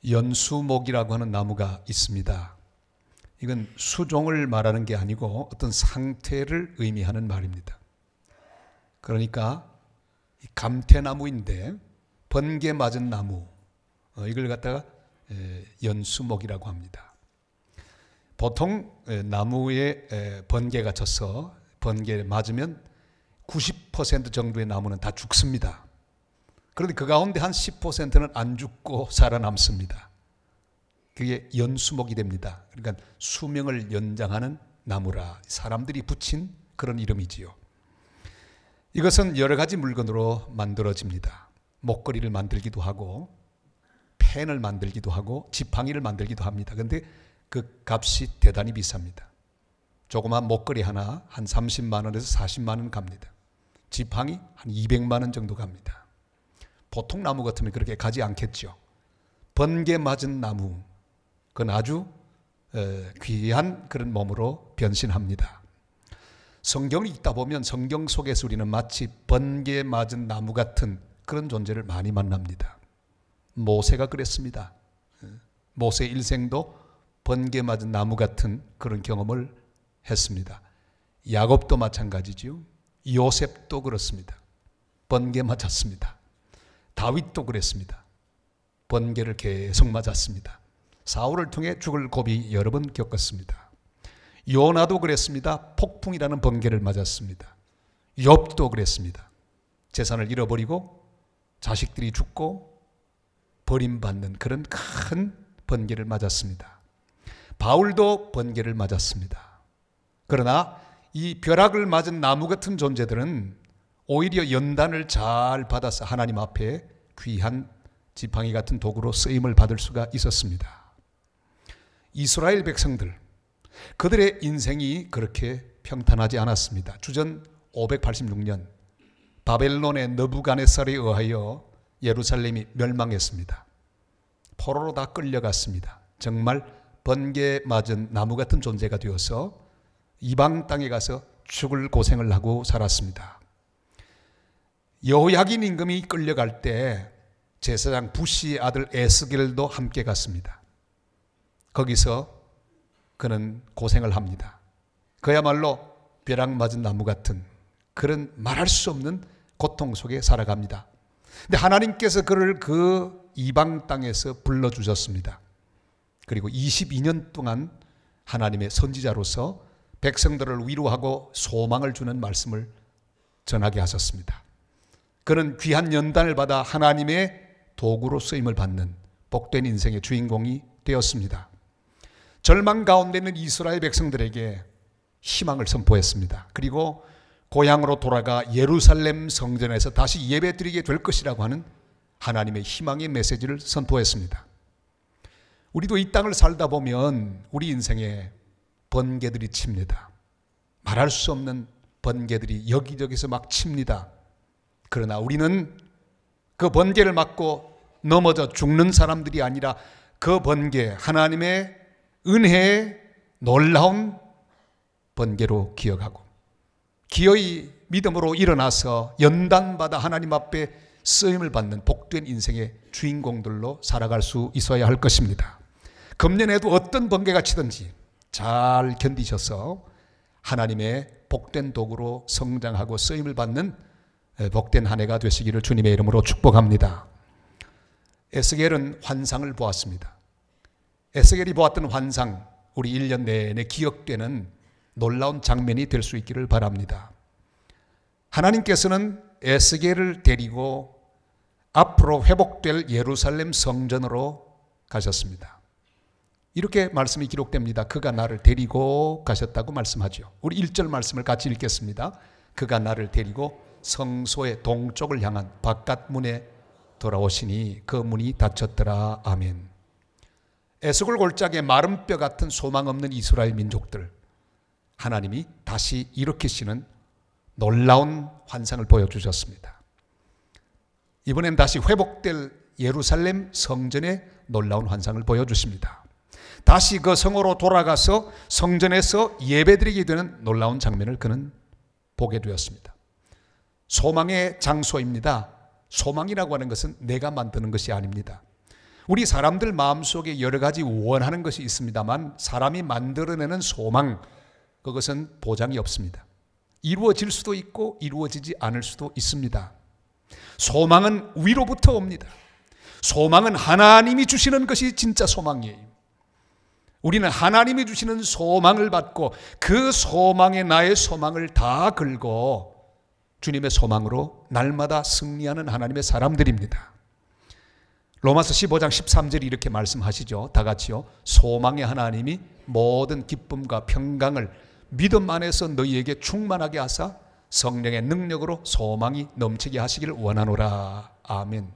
연수목이라고 하는 나무가 있습니다. 이건 수종을 말하는 게 아니고 어떤 상태를 의미하는 말입니다. 그러니까 감태나무인데 번개 맞은 나무, 이걸 갖다가 연수목이라고 합니다. 보통 나무에 번개가 쳤어 번개에 맞으면 90% 정도의 나무는 다 죽습니다. 그런데 그 가운데 한 10%는 안 죽고 살아남습니다. 그게 연수목이 됩니다. 그러니까 수명을 연장하는 나무라 사람들이 붙인 그런 이름이지요. 이것은 여러 가지 물건으로 만들어집니다. 목걸이를 만들기도 하고 펜을 만들기도 하고 지팡이를 만들기도 합니다. 그런데 그 값이 대단히 비쌉니다. 조그만 목걸이 하나 한 30만 원에서 40만 원 갑니다. 지팡이 한 200만 원 정도 갑니다. 보통 나무 같으면 그렇게 가지 않겠죠. 번개 맞은 나무, 그건 아주 귀한 그런 몸으로 변신합니다. 성경을 읽다 보면 성경 속에서 우리는 마치 번개 맞은 나무 같은 그런 존재를 많이 만납니다. 모세가 그랬습니다. 모세 일생도 번개 맞은 나무 같은 그런 경험을 했습니다. 야곱도 마찬가지죠. 요셉도 그렇습니다. 번개 맞았습니다. 다윗도 그랬습니다. 번개를 계속 맞았습니다. 사울을 통해 죽을 고비 여러 번 겪었습니다. 요나도 그랬습니다. 폭풍이라는 번개를 맞았습니다. 욥도 그랬습니다. 재산을 잃어버리고 자식들이 죽고 버림받는 그런 큰 번개를 맞았습니다. 바울도 번개를 맞았습니다. 그러나 이 벼락을 맞은 나무 같은 존재들은 오히려 연단을 잘 받아서 하나님 앞에 귀한 지팡이 같은 도구로 쓰임을 받을 수가 있었습니다. 이스라엘 백성들, 그들의 인생이 그렇게 평탄하지 않았습니다. 주전 586년 바벨론의 느부갓네살에 의하여 예루살렘이 멸망했습니다. 포로로 다 끌려갔습니다. 정말 번개 맞은 나무 같은 존재가 되어서 이방 땅에 가서 죽을 고생을 하고 살았습니다. 여호야긴 임금이 끌려갈 때 제사장 부시의 아들 에스겔도 함께 갔습니다. 거기서 그는 고생을 합니다. 그야말로 벼락 맞은 나무 같은 그런 말할 수 없는 고통 속에 살아갑니다. 근데 하나님께서 그를 그 이방 땅에서 불러주셨습니다. 그리고 22년 동안 하나님의 선지자로서 백성들을 위로하고 소망을 주는 말씀을 전하게 하셨습니다. 그는 귀한 연단을 받아 하나님의 도구로 쓰임을 받는 복된 인생의 주인공이 되었습니다. 절망 가운데 있는 이스라엘 백성들에게 희망을 선포했습니다. 그리고 고향으로 돌아가 예루살렘 성전에서 다시 예배드리게 될 것이라고 하는 하나님의 희망의 메시지를 선포했습니다. 우리도 이 땅을 살다 보면 우리 인생에 번개들이 칩니다. 말할 수 없는 번개들이 여기저기서 막 칩니다. 그러나 우리는 그 번개를 맞고 넘어져 죽는 사람들이 아니라 그 번개, 하나님의 은혜의 놀라운 번개로 기억하고 기어이 믿음으로 일어나서 연단받아 하나님 앞에 쓰임을 받는 복된 인생의 주인공들로 살아갈 수 있어야 할 것입니다. 금년에도 어떤 번개가 치든지 잘 견디셔서 하나님의 복된 도구로 성장하고 쓰임을 받는 복된 한 해가 되시기를 주님의 이름으로 축복합니다. 에스겔은 환상을 보았습니다. 에스겔이 보았던 환상, 우리 1년 내내 기억되는 놀라운 장면이 될 수 있기를 바랍니다. 하나님께서는 에스겔을 데리고 앞으로 회복될 예루살렘 성전으로 가셨습니다. 이렇게 말씀이 기록됩니다. 그가 나를 데리고 가셨다고 말씀하죠. 우리 1절 말씀을 같이 읽겠습니다. 그가 나를 데리고 성소의 동쪽을 향한 바깥 문에 돌아오시니 그 문이 닫혔더라. 아멘. 에스골 골짜기에 마른 뼈 같은 소망 없는 이스라엘 민족들, 하나님이 다시 일으키시는 놀라운 환상을 보여주셨습니다. 이번엔 다시 회복될 예루살렘 성전의 놀라운 환상을 보여주십니다. 다시 그 성으로 돌아가서 성전에서 예배드리게 되는 놀라운 장면을 그는 보게 되었습니다. 소망의 장소입니다. 소망이라고 하는 것은 내가 만드는 것이 아닙니다. 우리 사람들 마음속에 여러 가지 원하는 것이 있습니다만 사람이 만들어내는 소망, 그것은 보장이 없습니다. 이루어질 수도 있고 이루어지지 않을 수도 있습니다. 소망은 위로부터 옵니다. 소망은 하나님이 주시는 것이 진짜 소망이에요. 우리는 하나님이 주시는 소망을 받고 그 소망에 나의 소망을 다 걸고 주님의 소망으로 날마다 승리하는 하나님의 사람들입니다. 로마서 15장 13절이 이렇게 말씀하시죠. 다 같이요. 소망의 하나님이 모든 기쁨과 평강을 믿음 안에서 너희에게 충만하게 하사 성령의 능력으로 소망이 넘치게 하시기를 원하노라. 아멘.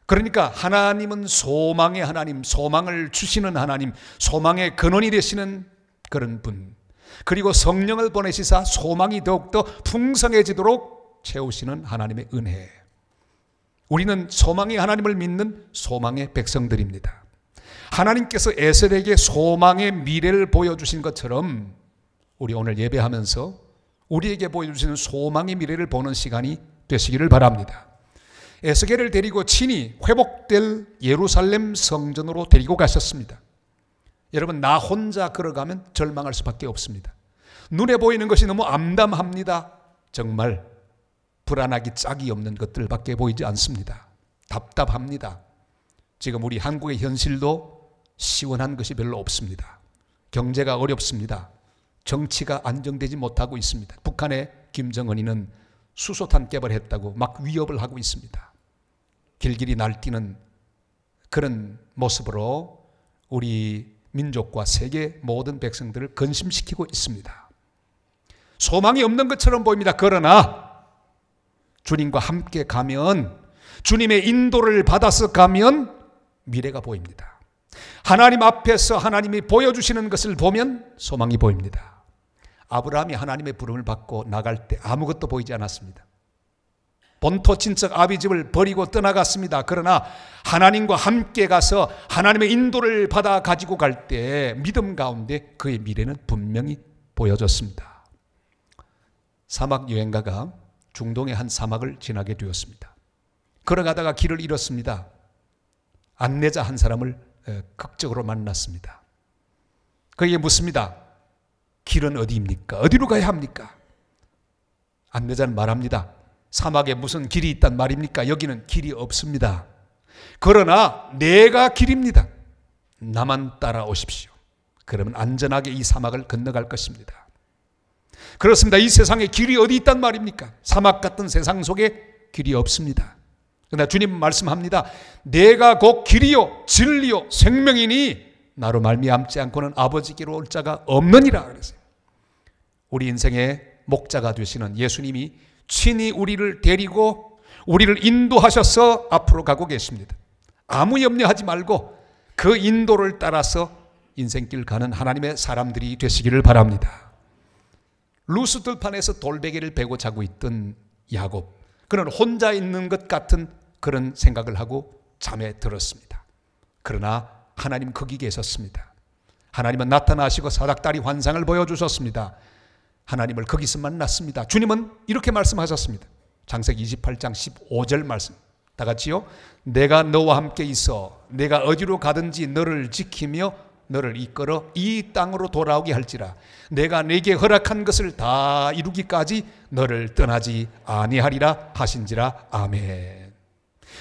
그러니까 하나님은 소망의 하나님, 소망을 주시는 하나님, 소망의 근원이 되시는 그런 분, 그리고 성령을 보내시사 소망이 더욱더 풍성해지도록 채우시는 하나님의 은혜. 우리는 소망의 하나님을 믿는 소망의 백성들입니다. 하나님께서 에셀에게 소망의 미래를 보여주신 것처럼 우리 오늘 예배하면서 우리에게 보여주시는 소망의 미래를 보는 시간이 되시기를 바랍니다. 에스겔을 데리고 친히 회복될 예루살렘 성전으로 데리고 가셨습니다. 여러분, 나 혼자 걸어가면 절망할 수밖에 없습니다. 눈에 보이는 것이 너무 암담합니다. 정말 불안하기 짝이 없는 것들밖에 보이지 않습니다. 답답합니다. 지금 우리 한국의 현실도 시원한 것이 별로 없습니다. 경제가 어렵습니다. 정치가 안정되지 못하고 있습니다. 북한의 김정은이는 수소탄 개발했다고 막 위협을 하고 있습니다. 길길이 날뛰는 그런 모습으로 우리 민족과 세계 모든 백성들을 근심시키고 있습니다. 소망이 없는 것처럼 보입니다. 그러나 주님과 함께 가면, 주님의 인도를 받아서 가면 미래가 보입니다. 하나님 앞에서 하나님이 보여주시는 것을 보면 소망이 보입니다. 아브라함이 하나님의 부름을 받고 나갈 때 아무것도 보이지 않았습니다. 본토 친척 아비집을 버리고 떠나갔습니다. 그러나 하나님과 함께 가서 하나님의 인도를 받아 가지고 갈 때 믿음 가운데 그의 미래는 분명히 보여졌습니다. 사막 여행가가 중동의 한 사막을 지나게 되었습니다. 걸어가다가 길을 잃었습니다. 안내자 한 사람을 극적으로 만났습니다. 그에게 묻습니다. 길은 어디입니까? 어디로 가야 합니까? 안내자는 말합니다. 사막에 무슨 길이 있단 말입니까? 여기는 길이 없습니다. 그러나 내가 길입니다. 나만 따라오십시오. 그러면 안전하게 이 사막을 건너갈 것입니다. 그렇습니다. 이 세상에 길이 어디 있단 말입니까? 사막 같은 세상 속에 길이 없습니다. 그러나 주님 말씀합니다. 내가 곧 길이요 진리요 생명이니 나로 말미암지 않고는 아버지께로 올 자가 없느니라 그랬어요. 우리 인생의 목자가 되시는 예수님이 친히 우리를 데리고 우리를 인도하셔서 앞으로 가고 계십니다. 아무 염려하지 말고 그 인도를 따라서 인생길 가는 하나님의 사람들이 되시기를 바랍니다. 루스 들판에서 돌베개를 베고 자고 있던 야곱, 그는 혼자 있는 것 같은 그런 생각을 하고 잠에 들었습니다. 그러나 하나님 거기 계셨습니다. 하나님은 나타나시고 사닥다리 환상을 보여주셨습니다. 하나님을 거기서 만났습니다. 주님은 이렇게 말씀하셨습니다. 창세기 28장 15절 말씀 다 같이요. 내가 너와 함께 있어 내가 어디로 가든지 너를 지키며 너를 이끌어 이 땅으로 돌아오게 할지라 내가 내게 허락한 것을 다 이루기까지 너를 떠나지 아니하리라 하신지라. 아멘.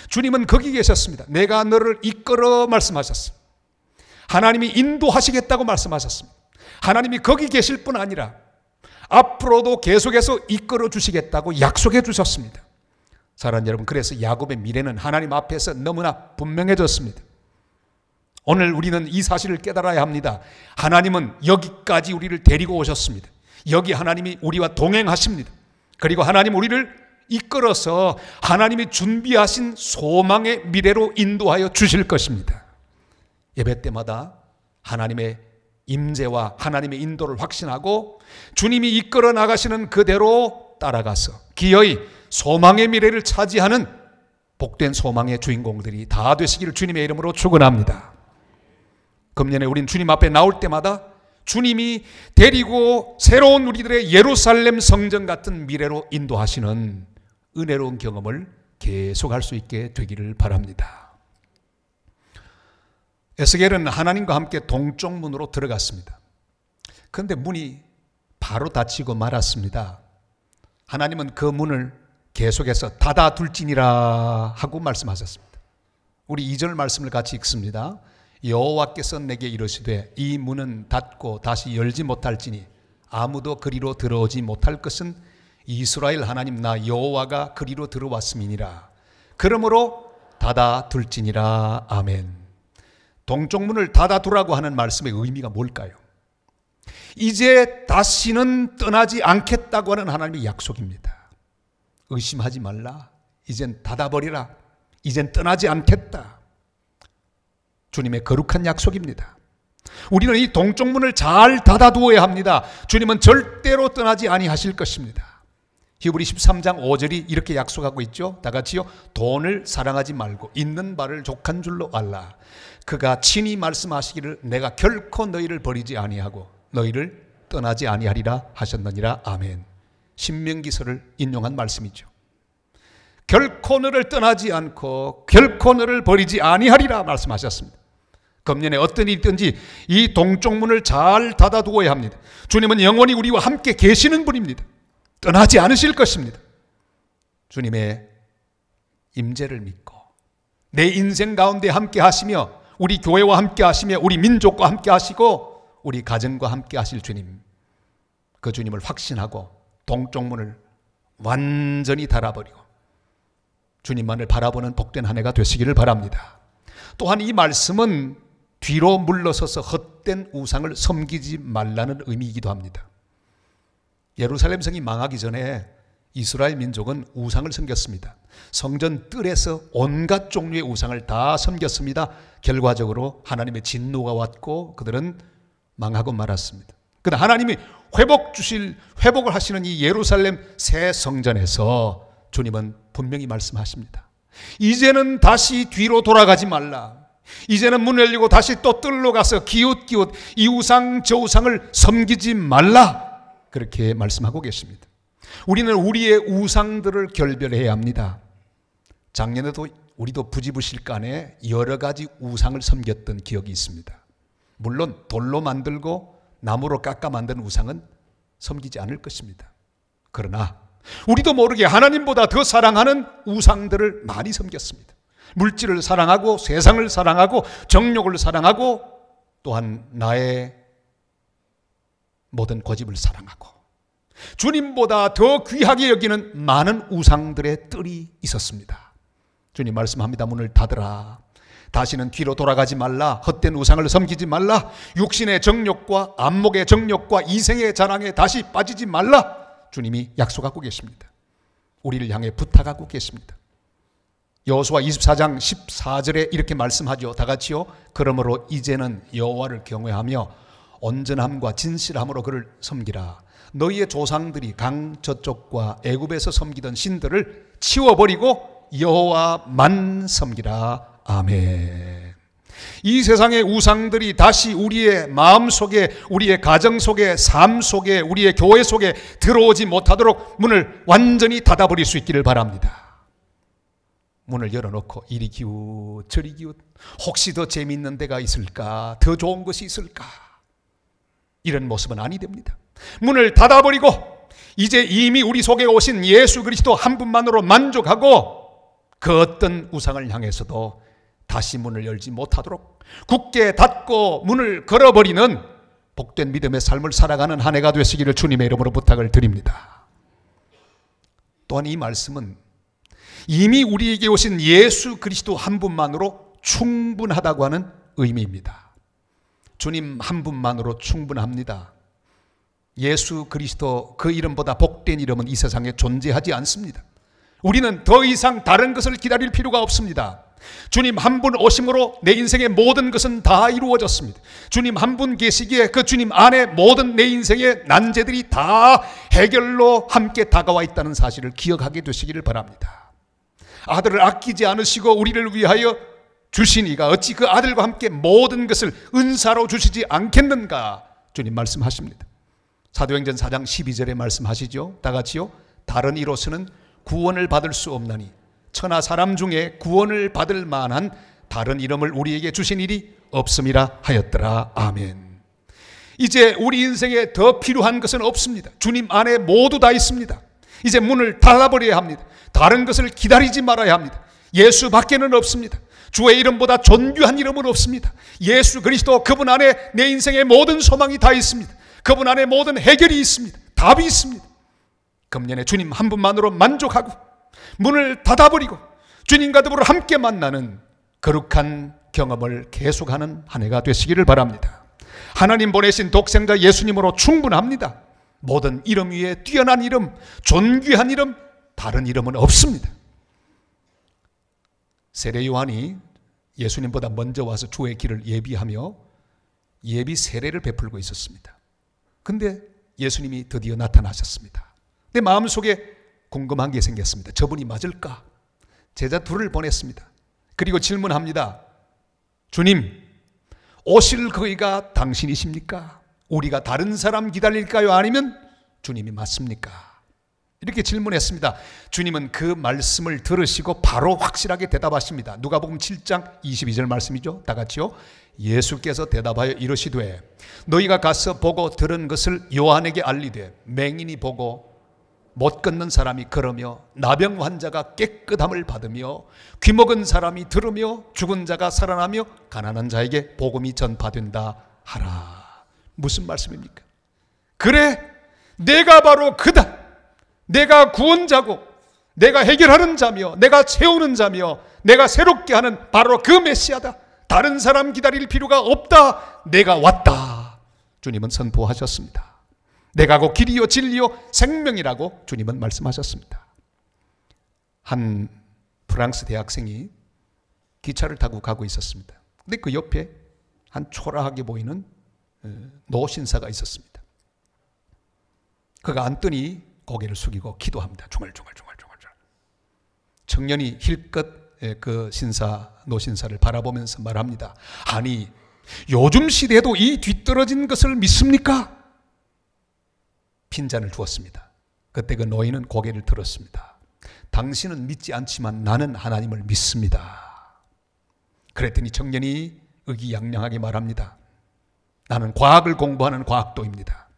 주님은 거기 계셨습니다. 내가 너를 이끌어 말씀하셨습니다. 하나님이 인도하시겠다고 말씀하셨습니다. 하나님이 거기 계실 뿐 아니라 앞으로도 계속해서 이끌어 주시겠다고 약속해 주셨습니다. 사랑하는 여러분, 그래서 야곱의 미래는 하나님 앞에서 너무나 분명해졌습니다. 오늘 우리는 이 사실을 깨달아야 합니다. 하나님은 여기까지 우리를 데리고 오셨습니다. 여기 하나님이 우리와 동행하십니다. 그리고 하나님 우리를 이끌어서 하나님이 준비하신 소망의 미래로 인도하여 주실 것입니다. 예배 때마다 하나님의 임재와 하나님의 인도를 확신하고 주님이 이끌어 나가시는 그대로 따라가서 기어이 소망의 미래를 차지하는 복된 소망의 주인공들이 다 되시기를 주님의 이름으로 축원합니다. 금년에 우린 주님 앞에 나올 때마다 주님이 데리고 새로운 우리들의 예루살렘 성전 같은 미래로 인도하시는 은혜로운 경험을 계속할 수 있게 되기를 바랍니다. 에스겔은 하나님과 함께 동쪽 문으로 들어갔습니다. 그런데 문이 바로 닫히고 말았습니다. 하나님은 그 문을 계속해서 닫아둘지니라 하고 말씀하셨습니다. 우리 2절 말씀을 같이 읽습니다. 여호와께서 내게 이르시되 이 문은 닫고 다시 열지 못할지니 아무도 그리로 들어오지 못할 것은 이스라엘 하나님 나 여호와가 그리로 들어왔음이니라. 그러므로 닫아둘지니라. 아멘. 동쪽 문을 닫아두라고 하는 말씀의 의미가 뭘까요? 이제 다시는 떠나지 않겠다고 하는 하나님의 약속입니다. 의심하지 말라. 이젠 닫아버리라. 이젠 떠나지 않겠다. 주님의 거룩한 약속입니다. 우리는 이 동쪽 문을 잘 닫아두어야 합니다. 주님은 절대로 떠나지 아니하실 것입니다. 히브리 13장 5절이 이렇게 약속하고 있죠. 다 같이요. 돈을 사랑하지 말고 있는 바를 족한 줄로 알라. 그가 친히 말씀하시기를 내가 결코 너희를 버리지 아니하고 너희를 떠나지 아니하리라 하셨느니라. 아멘. 신명기서를 인용한 말씀이죠. 결코 너를 떠나지 않고 결코 너를 버리지 아니하리라 말씀하셨습니다. 금년에 어떤 일이 있든지 이 동쪽 문을 잘 닫아두어야 합니다. 주님은 영원히 우리와 함께 계시는 분입니다. 떠나지 않으실 것입니다. 주님의 임재를 믿고 내 인생 가운데 함께 하시며 우리 교회와 함께 하시며 우리 민족과 함께 하시고 우리 가정과 함께 하실 주님, 그 주님을 확신하고 동쪽 문을 완전히 닫아버리고 주님만을 바라보는 복된 한 해가 되시기를 바랍니다. 또한 이 말씀은 뒤로 물러서서 헛된 우상을 섬기지 말라는 의미이기도 합니다. 예루살렘 성이 망하기 전에 이스라엘 민족은 우상을 섬겼습니다. 성전 뜰에서 온갖 종류의 우상을 다 섬겼습니다. 결과적으로 하나님의 진노가 왔고 그들은 망하고 말았습니다. 그러나 하나님이 회복을 하시는 이 예루살렘 새 성전에서 주님은 분명히 말씀하십니다. 이제는 다시 뒤로 돌아가지 말라. 이제는 문을 열리고 다시 또 뜰로 가서 기웃기웃 이 우상 저 우상을 섬기지 말라. 그렇게 말씀하고 계십니다. 우리는 우리의 우상들을 결별해야 합니다. 작년에도 우리도 부지부실간에 여러 가지 우상을 섬겼던 기억이 있습니다. 물론 돌로 만들고 나무로 깎아 만든 우상은 섬기지 않을 것입니다. 그러나 우리도 모르게 하나님보다 더 사랑하는 우상들을 많이 섬겼습니다. 물질을 사랑하고 세상을 사랑하고 정욕을 사랑하고 또한 나의 모든 고집을 사랑하고 주님보다 더 귀하게 여기는 많은 우상들의 뜰이 있었습니다. 주님 말씀합니다. 문을 닫으라. 다시는 뒤로 돌아가지 말라. 헛된 우상을 섬기지 말라. 육신의 정욕과 안목의 정욕과 이생의 자랑에 다시 빠지지 말라. 주님이 약속하고 계십니다. 우리를 향해 부탁하고 계십니다. 여호수아 24장 14절에 이렇게 말씀하죠. 다 같이요. 그러므로 이제는 여호와를 경외하며 온전함과 진실함으로 그를 섬기라. 너희의 조상들이 강 저쪽과 애굽에서 섬기던 신들을 치워버리고 여호와만 섬기라. 아멘. 이 세상의 우상들이 다시 우리의 마음 속에, 우리의 가정 속에, 삶 속에, 우리의 교회 속에 들어오지 못하도록 문을 완전히 닫아버릴 수 있기를 바랍니다. 문을 열어놓고 이리 기웃 저리 기웃, 혹시 더 재미있는 데가 있을까, 더 좋은 것이 있을까, 이런 모습은 아니 됩니다. 문을 닫아버리고 이제 이미 우리 속에 오신 예수 그리스도 한 분만으로 만족하고 그 어떤 우상을 향해서도 다시 문을 열지 못하도록 굳게 닫고 문을 걸어버리는 복된 믿음의 삶을 살아가는 한 해가 되시기를 주님의 이름으로 부탁을 드립니다. 또한 이 말씀은 이미 우리에게 오신 예수 그리스도 한 분만으로 충분하다고 하는 의미입니다. 주님 한 분만으로 충분합니다. 예수 그리스도 그 이름보다 복된 이름은 이 세상에 존재하지 않습니다. 우리는 더 이상 다른 것을 기다릴 필요가 없습니다. 주님 한 분 오심으로 내 인생의 모든 것은 다 이루어졌습니다. 주님 한 분 계시기에 그 주님 안에 모든 내 인생의 난제들이 다 해결로 함께 다가와 있다는 사실을 기억하게 되시기를 바랍니다. 아들을 아끼지 않으시고 우리를 위하여 주시니가 어찌 그 아들과 함께 모든 것을 은사로 주시지 않겠는가? 주님 말씀하십니다. 사도행전 4장 12절에 말씀하시죠. 다 같이요. 다른 이로서는 구원을 받을 수 없나니 천하 사람 중에 구원을 받을 만한 다른 이름을 우리에게 주신 일이 없음이라 하였더라. 아멘. 이제 우리 인생에 더 필요한 것은 없습니다. 주님 안에 모두 다 있습니다. 이제 문을 닫아버려야 합니다. 다른 것을 기다리지 말아야 합니다. 예수 밖에는 없습니다. 주의 이름보다 존귀한 이름은 없습니다. 예수 그리스도, 그분 안에 내 인생의 모든 소망이 다 있습니다. 그분 안에 모든 해결이 있습니다. 답이 있습니다. 금년에 주님 한 분만으로 만족하고 문을 닫아버리고 주님과 더불어 함께 만나는 거룩한 경험을 계속하는 한 해가 되시기를 바랍니다. 하나님 보내신 독생자 예수님으로 충분합니다. 모든 이름 위에 뛰어난 이름, 존귀한 이름, 다른 이름은 없습니다. 세례 요한이 예수님보다 먼저 와서 주의 길을 예비하며 예비 세례를 베풀고 있었습니다. 근데 예수님이 드디어 나타나셨습니다. 내 마음속에 궁금한 게 생겼습니다. 저분이 맞을까? 제자 둘을 보냈습니다. 그리고 질문합니다. 주님, 오실 그이가 당신이십니까? 우리가 다른 사람 기다릴까요? 아니면 주님이 맞습니까? 이렇게 질문했습니다. 주님은 그 말씀을 들으시고 바로 확실하게 대답하십니다. 누가복음 7장 22절 말씀이죠. 다 같이요. 예수께서 대답하여 이르시되 너희가 가서 보고 들은 것을 요한에게 알리되 맹인이 보고 못 걷는 사람이 걸으며 나병 환자가 깨끗함을 받으며 귀먹은 사람이 들으며 죽은 자가 살아나며 가난한 자에게 복음이 전파된다 하라. 무슨 말씀입니까? 그래, 내가 바로 그다. 내가 구원자고 내가 해결하는 자며 내가 채우는 자며 내가 새롭게 하는 바로 그 메시아다. 다른 사람 기다릴 필요가 없다. 내가 왔다. 주님은 선포하셨습니다. 내가 곧 길이요 진리요 생명이라고 주님은 말씀하셨습니다. 한 프랑스 대학생이 기차를 타고 가고 있었습니다. 근데 그 옆에 한 초라하게 보이는 노신사가 있었습니다. 그가 앉더니 고개를 숙이고 기도합니다. 중얼중얼. 청년이 힐끗 그 노신사를 바라보면서 말합니다. 아니, 요즘 시대에도 이 뒤떨어진 것을 믿습니까? 핀잔을 주었습니다. 그때 그 노인은 고개를 들었습니다. 당신은 믿지 않지만 나는 하나님을 믿습니다. 그랬더니 청년이 의기양양하게 말합니다. 나는 과학을 공부하는 과학도입니다.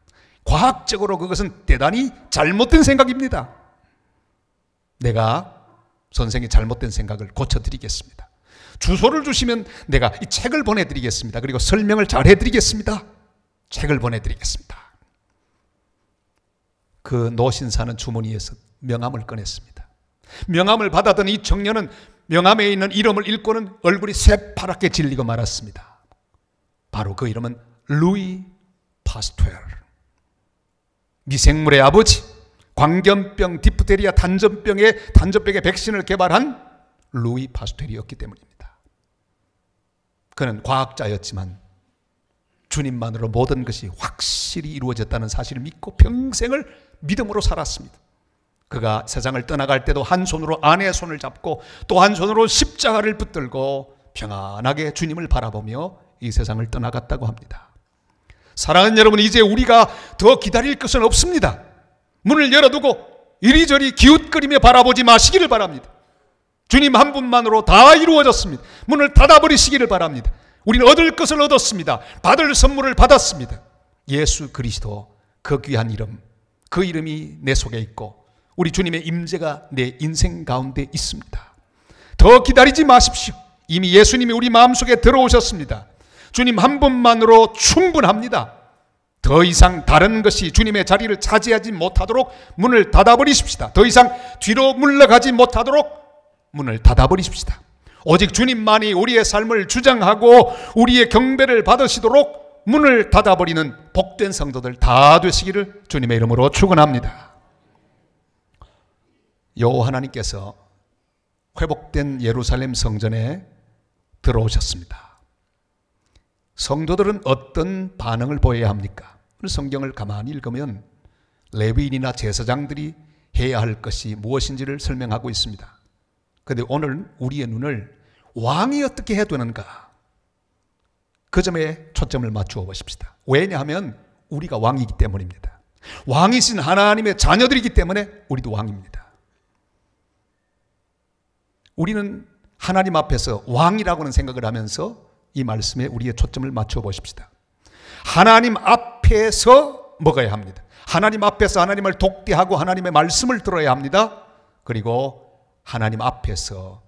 과학적으로 그것은 대단히 잘못된 생각입니다. 내가 선생의 잘못된 생각을 고쳐드리겠습니다. 주소를 주시면 내가 이 책을 보내드리겠습니다. 그리고 설명을 잘 해드리겠습니다. 책을 보내드리겠습니다. 그 노신사는 주머니에서 명함을 꺼냈습니다. 명함을 받았던 이 청년은 명함에 있는 이름을 읽고는 얼굴이 새파랗게 질리고 말았습니다. 바로 그 이름은 루이 파스텔, 미생물의 아버지, 광견병, 디프테리아 단전병의 백신을 개발한 루이 파스텔이었기 때문입니다. 그는 과학자였지만 주님만으로 모든 것이 확실히 이루어졌다는 사실을 믿고 평생을 믿음으로 살았습니다. 그가 세상을 떠나갈 때도 한 손으로 아내의 손을 잡고 또 한 손으로 십자가를 붙들고 평안하게 주님을 바라보며 이 세상을 떠나갔다고 합니다. 사랑하는 여러분, 이제 우리가 더 기다릴 것은 없습니다. 문을 열어두고 이리저리 기웃거리며 바라보지 마시기를 바랍니다. 주님 한 분만으로 다 이루어졌습니다. 문을 닫아버리시기를 바랍니다. 우리는 얻을 것을 얻었습니다. 받을 선물을 받았습니다. 예수 그리스도, 그 귀한 이름, 그 이름이 내 속에 있고 우리 주님의 임재가 내 인생 가운데 있습니다. 더 기다리지 마십시오. 이미 예수님이 우리 마음속에 들어오셨습니다. 주님 한 분만으로 충분합니다. 더 이상 다른 것이 주님의 자리를 차지하지 못하도록 문을 닫아버리십시다. 더 이상 뒤로 물러가지 못하도록 문을 닫아버리십시다. 오직 주님만이 우리의 삶을 주장하고 우리의 경배를 받으시도록 문을 닫아버리는 복된 성도들 다 되시기를 주님의 이름으로 축원합니다. 여호와 하나님께서 회복된 예루살렘 성전에 들어오셨습니다. 성도들은 어떤 반응을 보여야 합니까? 성경을 가만히 읽으면 레위인이나 제사장들이 해야 할 것이 무엇인지를 설명하고 있습니다. 그런데 오늘 우리의 눈을 왕이 어떻게 해야 되는가, 그 점에 초점을 맞추어 보십시다. 왜냐하면 우리가 왕이기 때문입니다. 왕이신 하나님의 자녀들이기 때문에 우리도 왕입니다. 우리는 하나님 앞에서 왕이라고는 생각을 하면서 이 말씀에 우리의 초점을 맞춰 보십시다. 하나님 앞에서 먹어야 합니다. 하나님 앞에서 하나님을 독대하고 하나님의 말씀을 들어야 합니다. 그리고 하나님 앞에서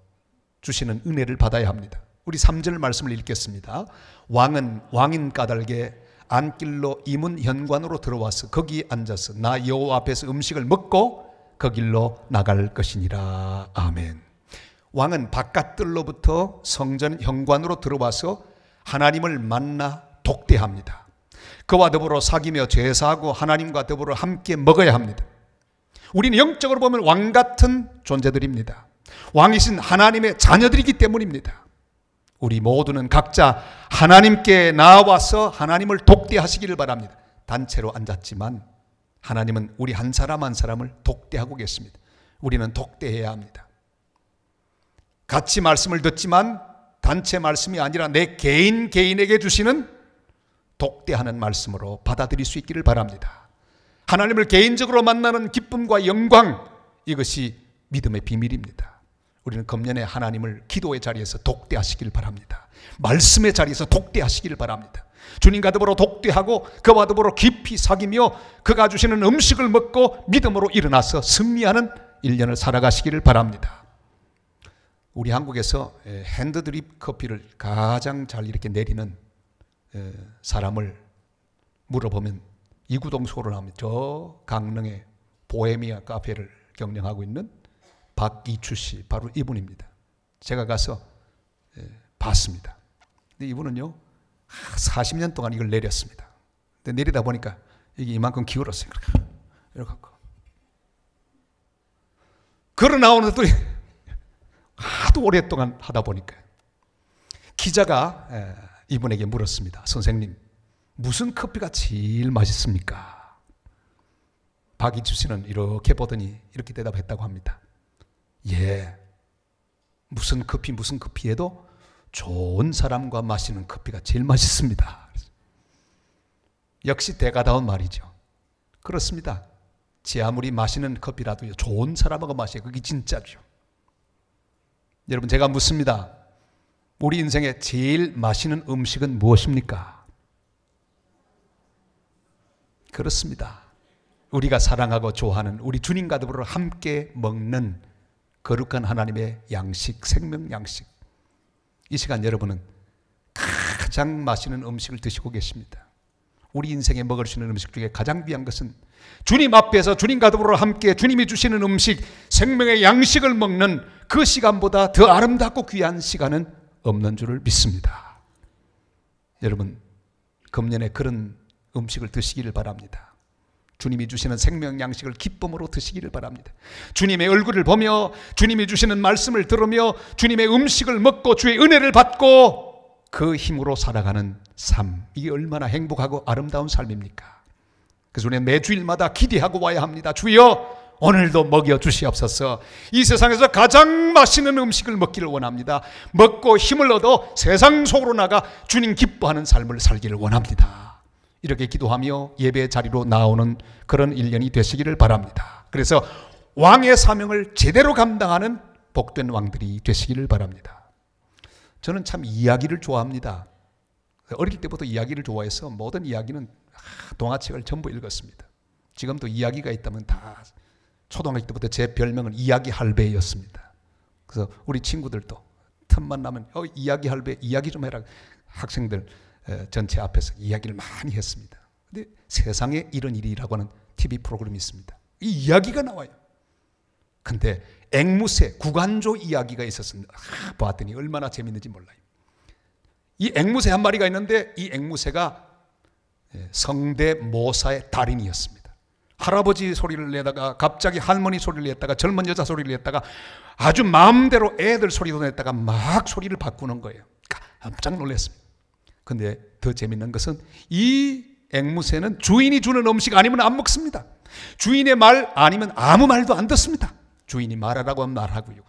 주시는 은혜를 받아야 합니다. 우리 3절 말씀을 읽겠습니다. 왕은 왕인 까닭에 안길로 이문 현관으로 들어와서 거기 앉아서 나 여호와 앞에서 음식을 먹고 그 길로 나갈 것이니라. 아멘. 왕은 바깥들로부터 성전 현관으로 들어와서 하나님을 만나 독대합니다. 그와 더불어 사귀며 제사하고 하나님과 더불어 함께 먹어야 합니다. 우리는 영적으로 보면 왕 같은 존재들입니다. 왕이신 하나님의 자녀들이기 때문입니다. 우리 모두는 각자 하나님께 나와서 하나님을 독대하시기를 바랍니다. 단체로 앉았지만 하나님은 우리 한 사람 한 사람을 독대하고 계십니다. 우리는 독대해야 합니다. 같이 말씀을 듣지만 단체 말씀이 아니라 내 개인에게 주시는 독대하는 말씀으로 받아들일 수 있기를 바랍니다. 하나님을 개인적으로 만나는 기쁨과 영광, 이것이 믿음의 비밀입니다. 우리는 금년에 하나님을 기도의 자리에서 독대하시길 바랍니다. 말씀의 자리에서 독대하시길 바랍니다. 주님과 더불어 독대하고 그와 더불어 깊이 사귀며 그가 주시는 음식을 먹고 믿음으로 일어나서 승리하는 1년을 살아가시기를 바랍니다. 우리 한국에서 핸드드립 커피를 가장 잘 이렇게 내리는 사람을 물어보면 이구동성으로 나옵니다. 저 강릉의 보헤미아 카페를 경영하고 있는 박이추 씨, 바로 이분입니다. 제가 가서 봤습니다. 근데 이분은요 40년 동안 이걸 내렸습니다. 근데 내리다 보니까 이게 이만큼 기울었어요. 이렇게 갖고 걸어 나오는데 또 하도 오랫동안 하다 보니까 기자가 이분에게 물었습니다. 선생님, 무슨 커피가 제일 맛있습니까? 박이추 씨는 이렇게 보더니 이렇게 대답했다고 합니다. 예, 무슨 커피에도 좋은 사람과 마시는 커피가 제일 맛있습니다. 역시 대가다운 말이죠. 그렇습니다. 제 아무리 마시는 커피라도 좋은 사람하고 마셔야 그게 진짜죠. 여러분, 제가 묻습니다. 우리 인생에 제일 맛있는 음식은 무엇입니까? 그렇습니다. 우리가 사랑하고 좋아하는 우리 주님과 더불어 함께 먹는 거룩한 하나님의 양식, 생명 양식. 이 시간 여러분은 가장 맛있는 음식을 드시고 계십니다. 우리 인생에 먹을 수 있는 음식 중에 가장 귀한 것은 주님 앞에서 주님과 더불어 함께 주님이 주시는 음식, 생명의 양식을 먹는 그 시간보다 더 아름답고 귀한 시간은 없는 줄을 믿습니다. 여러분, 금년에 그런 음식을 드시기를 바랍니다. 주님이 주시는 생명 양식을 기쁨으로 드시기를 바랍니다. 주님의 얼굴을 보며 주님이 주시는 말씀을 들으며 주님의 음식을 먹고 주의 은혜를 받고 그 힘으로 살아가는 삶, 이게 얼마나 행복하고 아름다운 삶입니까? 그래서 우리는 매주일마다 기대하고 와야 합니다. 주여, 오늘도 먹여 주시옵소서. 이 세상에서 가장 맛있는 음식을 먹기를 원합니다. 먹고 힘을 얻어 세상 속으로 나가 주님 기뻐하는 삶을 살기를 원합니다. 이렇게 기도하며 예배 자리로 나오는 그런 1년이 되시기를 바랍니다. 그래서 왕의 사명을 제대로 감당하는 복된 왕들이 되시기를 바랍니다. 저는 참 이야기를 좋아합니다. 어릴 때부터 이야기를 좋아해서 모든 이야기는 동화책을 전부 읽었습니다. 지금도 이야기가 있다면 다 초등학교 때부터 제 별명은 이야기 할배였습니다. 그래서 우리 친구들도 틈만 나면 이야기 할배, 이야기 좀 해라. 학생들 전체 앞에서 이야기를 많이 했습니다. 근데 세상에 이런 일이라고 하는 TV 프로그램이 있습니다. 이 이야기가 나와요. 근데 앵무새, 구간조 이야기가 있었습니다. 봤더니 얼마나 재밌는지 몰라요. 이 앵무새 한 마리가 있는데 이 앵무새가 성대모사의 달인이었습니다. 할아버지 소리를 내다가 갑자기 할머니 소리를 냈다가 젊은 여자 소리를 냈다가 아주 마음대로 애들 소리도 냈다가 막 소리를 바꾸는 거예요. 깜짝 놀랐습니다. 근데 더 재밌는 것은 이 앵무새는 주인이 주는 음식 아니면 안 먹습니다. 주인의 말 아니면 아무 말도 안 듣습니다. 주인이 말하라고 하면 말하고요.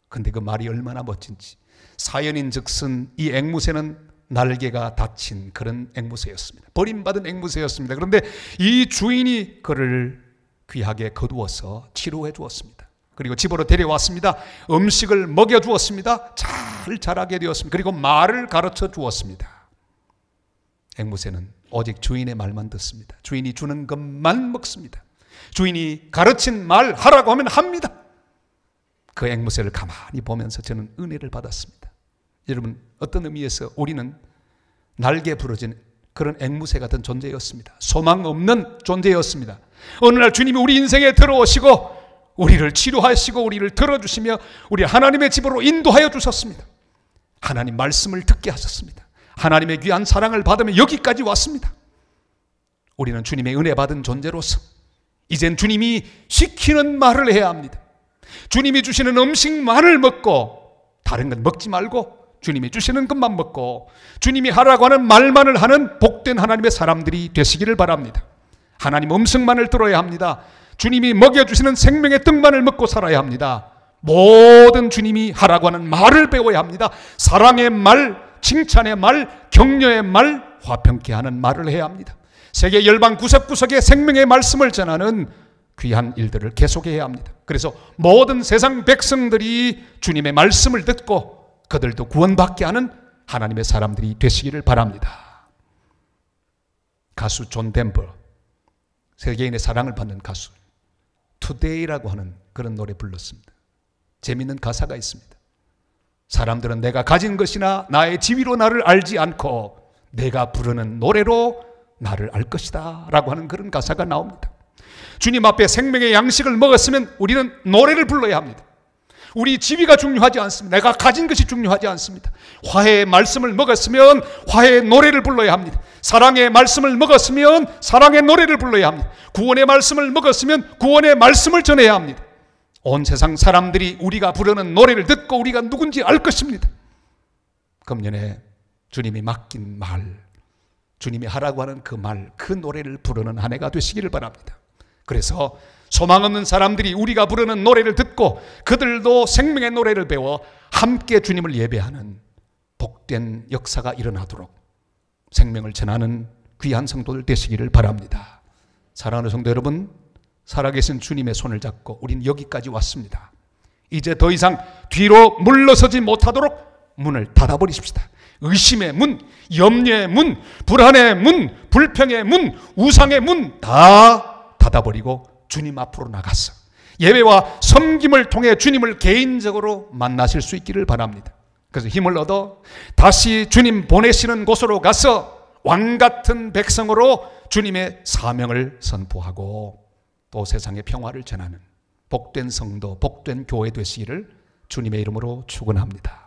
근데 그 말이 얼마나 멋진지. 사연인즉슨 이 앵무새는 날개가 다친 그런 앵무새였습니다. 버림받은 앵무새였습니다. 그런데 이 주인이 그를 귀하게 거두어서 치료해 주었습니다. 그리고 집으로 데려왔습니다. 음식을 먹여주었습니다. 잘 자라게 되었습니다. 그리고 말을 가르쳐 주었습니다. 앵무새는 오직 주인의 말만 듣습니다. 주인이 주는 것만 먹습니다. 주인이 가르친 말 하라고 하면 합니다. 그 앵무새를 가만히 보면서 저는 은혜를 받았습니다. 여러분, 어떤 의미에서 우리는 날개 부러진 그런 앵무새 같은 존재였습니다. 소망 없는 존재였습니다. 어느 날 주님이 우리 인생에 들어오시고 우리를 치료하시고 우리를 들어주시며 우리 하나님의 집으로 인도하여 주셨습니다. 하나님 말씀을 듣게 하셨습니다. 하나님의 귀한 사랑을 받으며 여기까지 왔습니다. 우리는 주님의 은혜 받은 존재로서 이젠 주님이 시키는 말을 해야 합니다. 주님이 주시는 음식만을 먹고 다른 건 먹지 말고 주님이 주시는 것만 먹고 주님이 하라고 하는 말만을 하는 복된 하나님의 사람들이 되시기를 바랍니다. 하나님 음성만을 들어야 합니다. 주님이 먹여주시는 생명의 떡만을 먹고 살아야 합니다. 모든 주님이 하라고 하는 말을 배워야 합니다. 사랑의 말, 칭찬의 말, 격려의 말, 화평케 하는 말을 해야 합니다. 세계 열방 구석구석에 생명의 말씀을 전하는 귀한 일들을 계속해야 합니다. 그래서 모든 세상 백성들이 주님의 말씀을 듣고 그들도 구원받게 하는 하나님의 사람들이 되시기를 바랍니다. 가수 존 덴버, 세계인의 사랑을 받는 가수, 투데이라고 하는 그런 노래 불렀습니다. 재미있는 가사가 있습니다. 사람들은 내가 가진 것이나 나의 지위로 나를 알지 않고 내가 부르는 노래로 나를 알 것이다 라고 하는 그런 가사가 나옵니다. 주님 앞에 생명의 양식을 먹었으면 우리는 노래를 불러야 합니다. 우리 지위가 중요하지 않습니다. 내가 가진 것이 중요하지 않습니다. 화해의 말씀을 먹었으면 화해의 노래를 불러야 합니다. 사랑의 말씀을 먹었으면 사랑의 노래를 불러야 합니다. 구원의 말씀을 먹었으면 구원의 말씀을 전해야 합니다. 온 세상 사람들이 우리가 부르는 노래를 듣고 우리가 누군지 알 것입니다. 금년에 주님이 맡긴 말, 주님이 하라고 하는 그 말, 그 노래를 부르는 한 해가 되시기를 바랍니다. 그래서 소망 없는 사람들이 우리가 부르는 노래를 듣고 그들도 생명의 노래를 배워 함께 주님을 예배하는 복된 역사가 일어나도록 생명을 전하는 귀한 성도들 되시기를 바랍니다. 사랑하는 성도 여러분, 살아계신 주님의 손을 잡고 우린 여기까지 왔습니다. 이제 더 이상 뒤로 물러서지 못하도록 문을 닫아버리십시다. 의심의 문, 염려의 문, 불안의 문, 불평의 문, 우상의 문 다 닫아버리고 주님 앞으로 나가서 예배와 섬김을 통해 주님을 개인적으로 만나실 수 있기를 바랍니다. 그래서 힘을 얻어 다시 주님 보내시는 곳으로 가서 왕같은 백성으로 주님의 사명을 선포하고 또 세상의 평화를 전하는 복된 성도, 복된 교회 되시기를 주님의 이름으로 축원합니다.